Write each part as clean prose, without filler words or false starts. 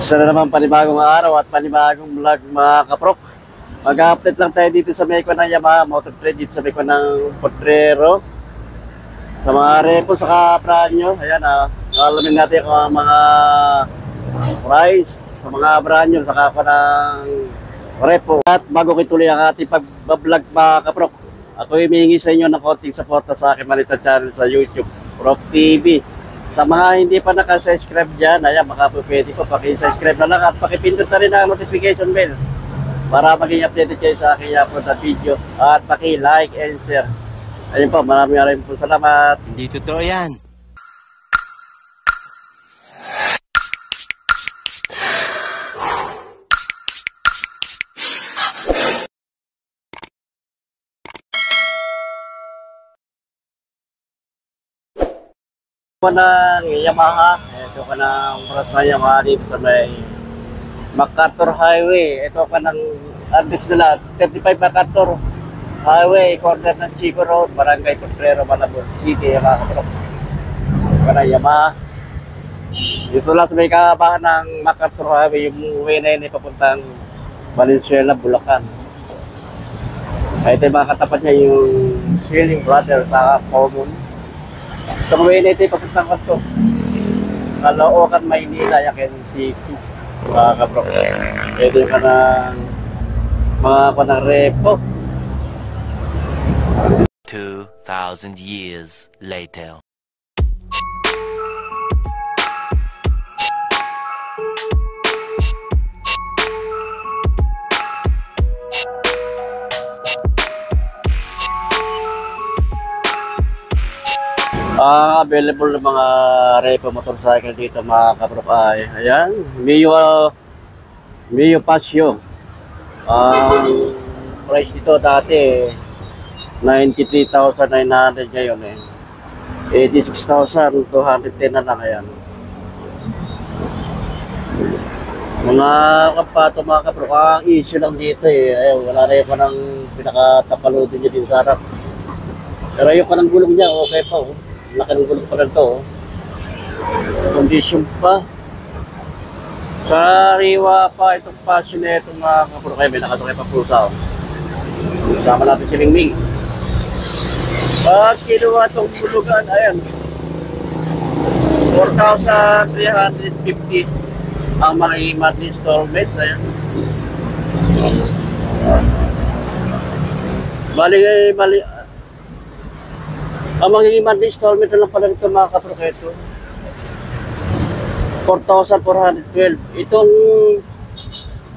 Isa na naman panibagong araw at panibagong vlog mga kaprok. Mag-update lang tayo dito sa may ng Yamaha Moto 3 dito sa may ng Potrero. Sa mga repo sa branyo, ayan alamin natin ang mga price sa mga branyo sa ng repo. At bago ko ituloy ang ating pag-vlog mga kaprok, ako humihingi sa inyo ng konting suporta sa aking maliit na channel sa YouTube, Prok TV. Sa mga hindi pa nakasubscribe dyan, ayan, baka po pwede po pakisubscribe na lang at pakipindot na rin ang notification bell para maging updated kayo sa aking upload na video at paki-like and share. Ayun po, maraming po salamat. Hindi totoo yan. Ito ka ng Yamaha, ito ka ng oras na Yamaha dito sa may MacArthur Highway. Ito ka ng address nila, 35 MacArthur Highway, corner ng Chico Road, Barangay Potrero, Malabon City, mga kaprok. Ito ka ng Yamaha. Dito lang sa may kahabaan ng MacArthur Highway, yung way na yun ay papuntang Valenzuela, Bulacan. Ito yung mga katapat niya, yung Ceiling Brother sa Common. Sa mga way na ito ay papuntang kanto. Caloocan, Maynila, Yaqueon City, mga kaprok. Ito yung ka ng mga panang repo. 2,000 years later. Available ng mga repo motorcycle dito mga kaprok ay ayan, Mio Pasio. Ang price dito dati 93,900, ngayon 86,210 na lang. Ayan, mga kapato mga kaprok, ang issue lang dito ayun, wala na yung panang pinakatapaludo niya din sa harap, pero yung panang gulong niya okay pa laki ng gulong pa rin ito condition pa sariwa pa itong Pasio na itong mga kaprok. May nakasakay pa pusa sama natin si Mingming. Pag kinuha itong bulugan, ayan, 4,350 ang mga monthly installment. Ayan, bali ang magiging monthly installment na lang pala ito mga kaprok, ito 4,412. Itong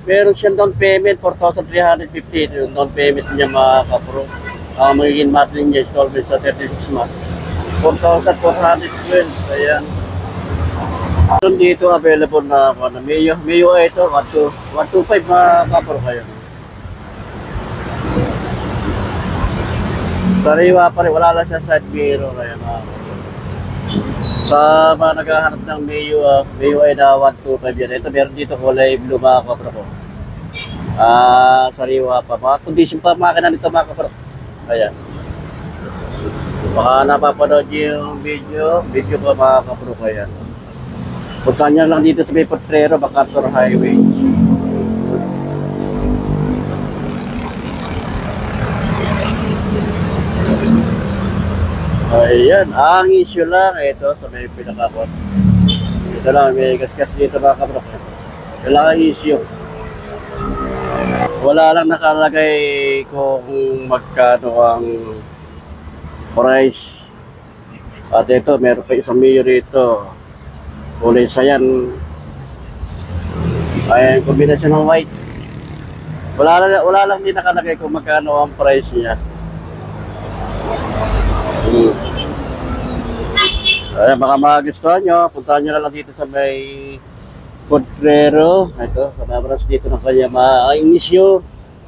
meron siyang down payment 4,350. Yung down payment niya mga kaprok, ang magiging monthly niya installment sa 36 months 4,412. Ayan, dito available na Mio ito 125 mga kaprok. Ayan, sariwa pa rin, wala lang siya side mirror. Kaya sa mga naghahanap ng Mio ay na 125 yan. Ito meron dito kulay blue mga kaprok. Sariwa pa, mga condition pa makina nito mga kaprok. Ayan, baka napapanood yung video pa mga kaprok. Ayan, punta nyo lang dito sa may Potrero, MacArthur Highway. Ayan, ang issue lang ito sa may pinakakot. Ito lang, may gasgas dito mga kaprok. Kailangan issue. Wala lang nakalagay kung magkano ang price. At ito, meron pa isang Mio rito. Kulay sayan. Ayan, kombinasyon ng white. Wala lang din nakalagay kung magkano ang price niya. Ayan, baka magustuhan nyo, puntahan nyo lang dito sa may Potrero. Ito, sa nabras dito ng kanya ang issue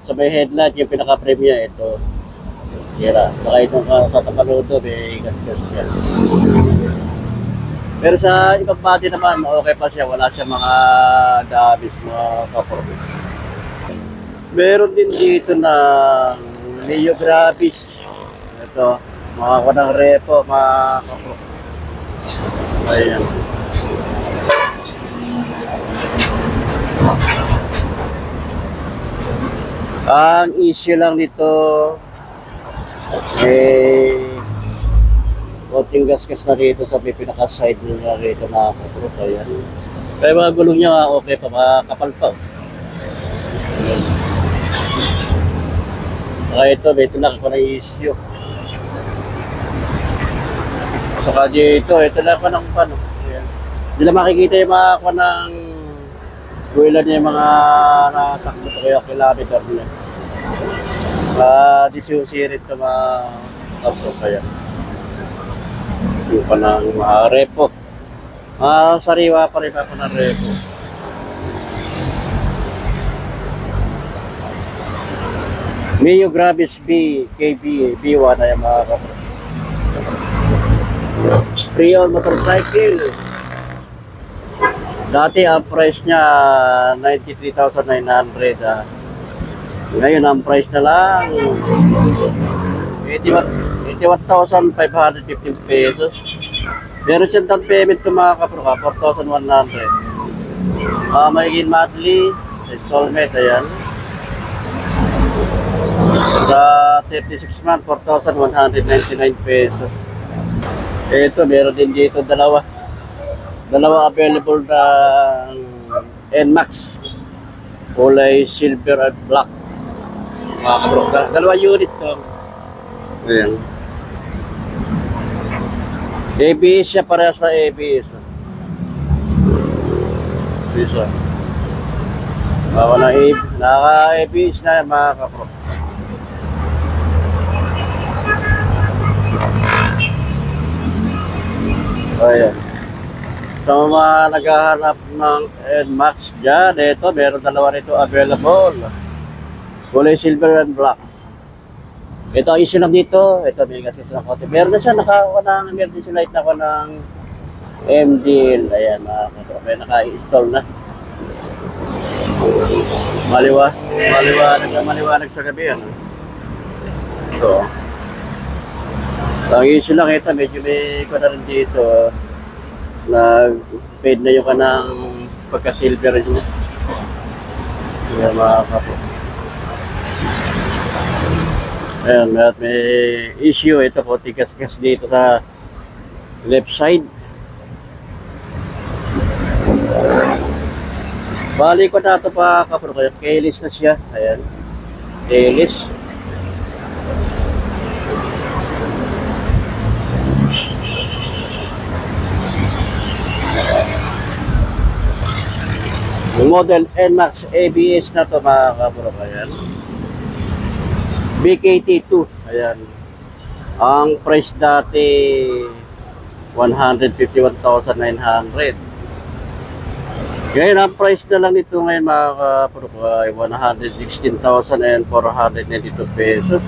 sa may headlight, yung pinaka-premium ito. Kira, baka itong sa tapaludo, may gas-gas yan. Pero sa ibang body naman, okay pa siya, wala siya mga dabis, mga kaprok. Meron din dito na Mio Gravis. Ito, mga kanang repo, mga kaprok. Ayan. Ang issue lang dito, eh, konting gasgas na rito sa may pinaka-side nila rito na kapro. Ayan. Kaya mga gulong niya, okay pa, makakapal pa. Ayan. Saka ito, may tinaka ko na issue. Saka dito, ito lang pa ng pano. Ayan. Hindi na makikita yung mga ako ng buwilan niya yung mga natakbo sa kaya kilometer niya. Disusirit ito mga kapro kaya. Yung pa ng mga repo. Sariwa pa rin ako ng repo. Mio Gravis B, KB, B1 na yung mga kapro. Pre-owned motorcycle. Dati ang price niya 93,900. Ngayon ang price na lang 81,515 pesos. Meron siyang down payment to mga kapro, 4,100. Magiging monthly installment, ayan. Sa 36 months, 4,199 pesos. Ito, meron din dito dalawa available na NMAX. Kulay silver at black. Mga kapro, dalawa unit to. Ayan. ABS siya, parehas sa ABS. Isa. Naka-ABS na yan mga kapro. Ayan. Sa mga naghahanap ng NMAX dyan, ito, meron dalawa nito available. Kulay silver and black. Ito ang issue lang dito. Ito, may kasi sa kote. Meron na siya, nakakuha ng emergency light na ako ng MDL. Ayan, may naka-install na. Maliwanag sa gabi. Ano? So, ang issue lang ito, medyo may ko na rin dito. Nag-fade na yung kanang pagka-silver nyo. Ayan mga kapo. Ayan, may issue. Ito po, tigas-gas dito sa left side. Bali ko na ito pa kapro. Keyless na siya. Ayan. Keyless. Yung model NMAX ABS na to mga kapro. Ayan. BKT2. Ayan. Ang price dati 151,900. Ngayon ang price na lang nito ngayon mga kapro ay 116,492 pesos.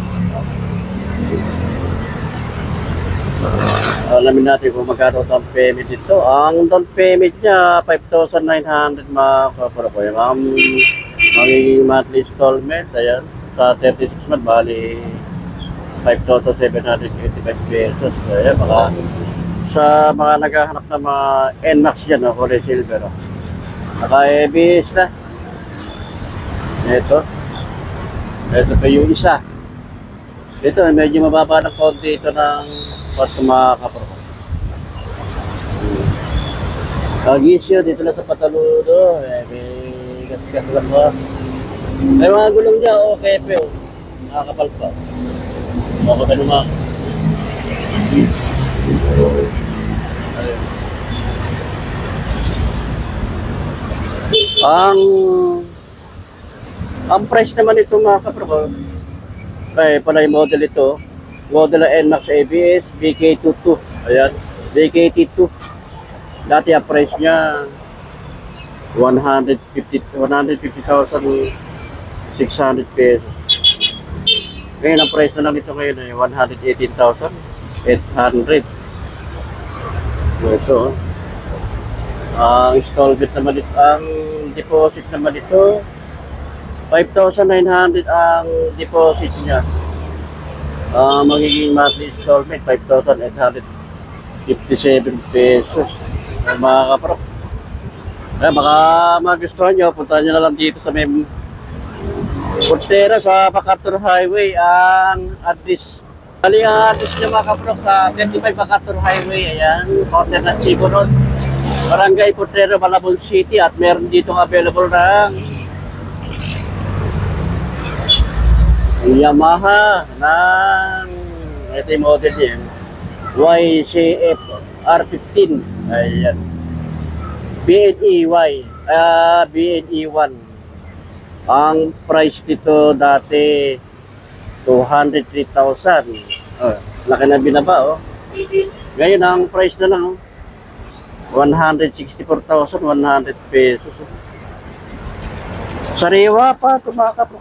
Alamin natin kung magkano down payment dito. Ang down payment niya 5,900 mga kapro. Ang magiging monthly installment, ayan, sa 36 month, bali 5,785 pesos. Ayan, sa mga naghahanap ng mga NMAX dyan, kulay silver. Naka-ABS na. Ito pa yung isa. Ito, medyo mababa ng konti ito ng mga kapro. Kagisyo, dito na sa pataludo. May gas-gas lang ba. May mga gulong niya, okay pa yun. Nakakapal pa. Baka ka naman. Ang price naman ito mga kapro, ay pala yung model ito, model NMAX ABS BK22. Ayan, BKT2. Dati ang price niya 150,600 pesos. Ngayon ang price na lang ito ngayon ay 118,800. Ito. Ang installment naman ito, ang deposit naman ito 5,900 ang deposit niya. Magiging monthly installment 5,857 pesos. Mga kapro, baka magustuhan nyo, punta nyo na lang dito sa may Portero sa MacArthur Highway ang address. Bali ang address niya mga kaprok sa 35 MacArthur Highway. Ayan, corner ng Chico Road. Barangay Portero, Malabon City at meron dito available ng Yamaha ng ito yung model niya. YCF R15. Ayan. BNEY. BNE1. Ang price dito dati 203,000. Laki na binaba oh. Ngayon ang price na lang oh. 164,100 pesos. Oh. Sariwa pa tumakap oh.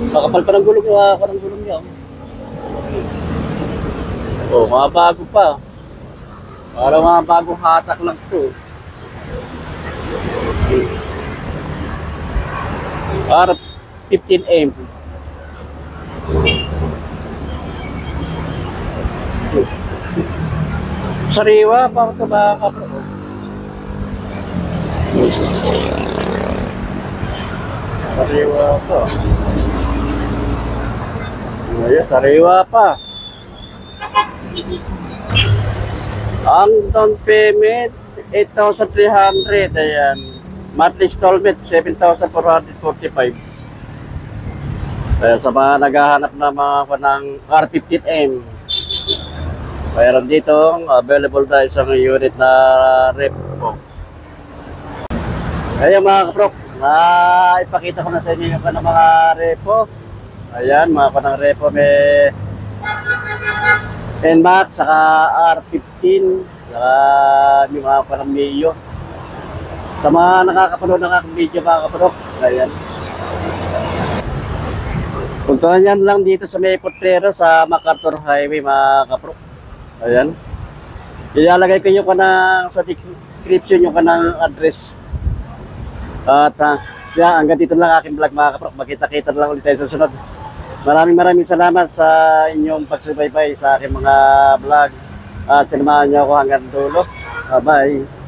Makapal pa ng gulong niya. Oh, mga bago pa. Para mga bagong hatak lang to. R15M. Sariwa pa ito ba kapro? Sariwa pa. Ayan, sariwa pa. Ang down payment 8,300. Ayan. Monthly installment 7,445. Kaya sa mga naghahanap na mga ng R15M, mayroon dito available tayo sa unit na repo. Kaya mga kaprok, ipakita ko na sa inyo yung mga repo. Ayan, mga kanang repo may NMAX, saka R15, saka may mga kanang Mio. Sa mga nakakapanood ng aking video mga kaprok, ayan. Puntahan yan lang dito sa may Portero sa MacArthur Highway mga kaprok. Ayan. Ilalagay ko yung kanang sa description yung kanang address. At hanggang dito lang aking vlog mga kaprok. Makita-kita lang ulit tayo sa sunod. Maraming salamat sa inyong pagsubaybay sa aking mga vlog. At sinamahan niyo ako hanggang dulo. Bye.